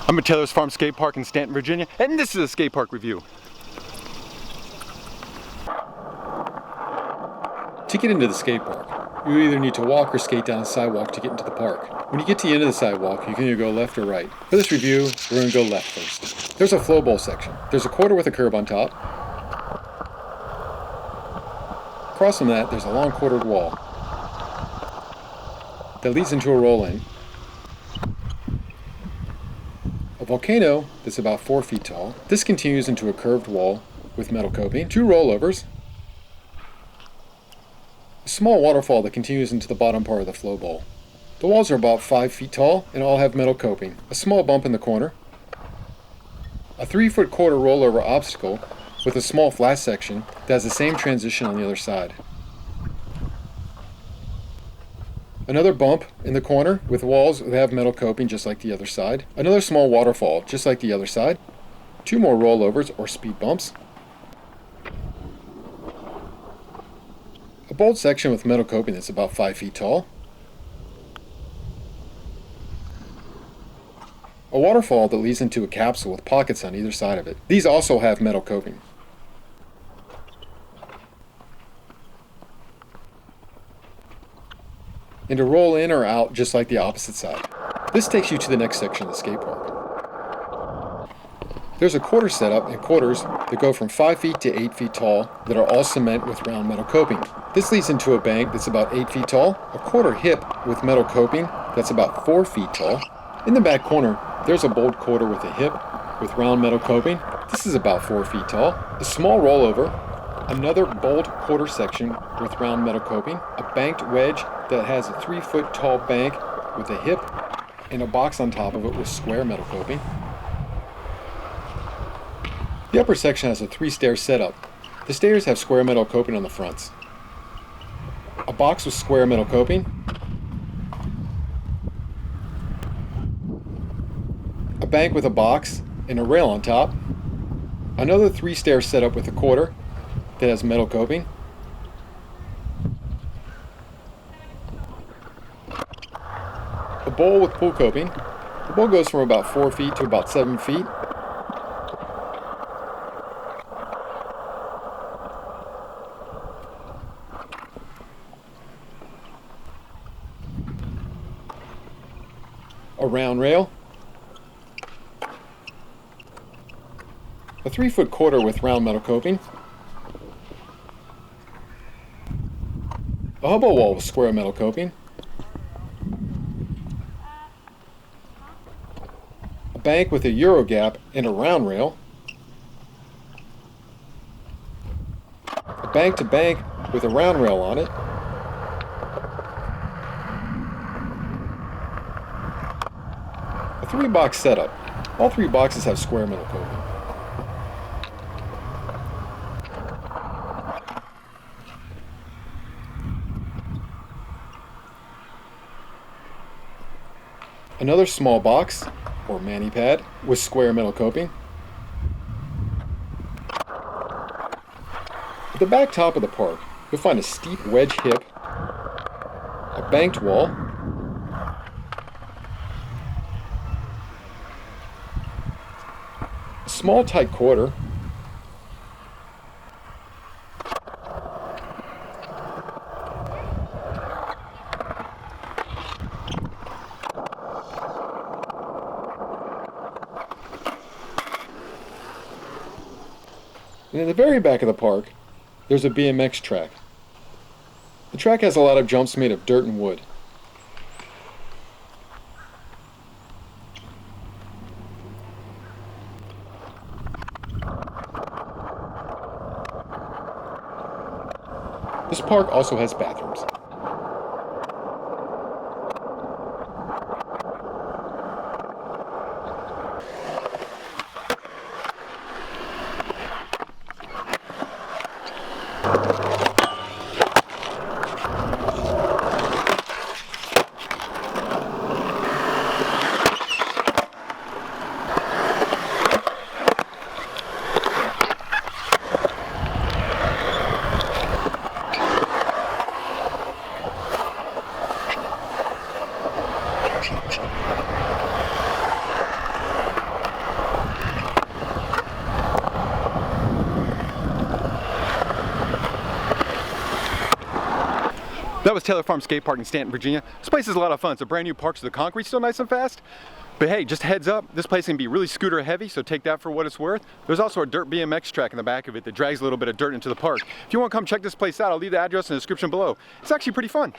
I'm at Taylor's Farm Skate Park in Stanton, Virginia, and this is a skate park review. To get into the skate park, you either need to walk or skate down the sidewalk to get into the park. When you get to the end of the sidewalk, you can either go left or right. For this review, we're going to go left first. There's a flow bowl section. There's a quarter with a curb on top. Across from that, there's a long quartered wall that leads into a roll-in. A volcano that's about 4 feet tall. This continues into a curved wall with metal coping. 2 rollovers. A small waterfall that continues into the bottom part of the flow bowl. The walls are about 5 feet tall and all have metal coping. A small bump in the corner. A 3-foot quarter rollover obstacle with a small flat section that has the same transition on the other side. Another bump in the corner with walls that have metal coping just like the other side. Another small waterfall just like the other side. 2 more rollovers or speed bumps. A bold section with metal coping that's about 5 feet tall. A waterfall that leads into a capsule with pockets on either side of it. These also have metal coping. And to roll in or out just like the opposite side. This takes you to the next section of the skate park. There's a quarter setup and quarters that go from 5 feet to 8 feet tall that are all cement with round metal coping. This leads into a bank that's about 8 feet tall, a quarter hip with metal coping that's about 4 feet tall. In the back corner, there's a bold quarter with a hip with round metal coping. This is about 4 feet tall. A small rollover, another bold quarter section with round metal coping, a banked wedge that has a 3-foot tall bank with a hip and a box on top of it with square metal coping. The upper section has a 3-stair setup. The stairs have square metal coping on the fronts. A box with square metal coping. A bank with a box and a rail on top. Another 3-stair setup with a quarter that has metal coping. A bowl with pool coping. The bowl goes from about 4 feet to about 7 feet. A round rail. A 3-foot quarter with round metal coping. A hobo wall with square metal coping. A bank with a Euro gap and a round rail. A bank to bank with a round rail on it. A 3-box setup. All 3 boxes have square metal coping. Another small box, or mani pad, with square metal coping. At the back top of the park, you'll find a steep wedge hip, a banked wall, a small tight quarter, and in the very back of the park, there's a BMX track. The track has a lot of jumps made of dirt and wood. This park also has bathrooms. That was Taylor Farm Skate Park in Stanton, Virginia. This place is a lot of fun. It's a brand new park, so the concrete's still nice and fast. But hey, just heads up, this place can be really scooter heavy, so take that for what it's worth. There's also a dirt BMX track in the back of it that drags a little bit of dirt into the park. If you want to come check this place out, I'll leave the address in the description below. It's actually pretty fun.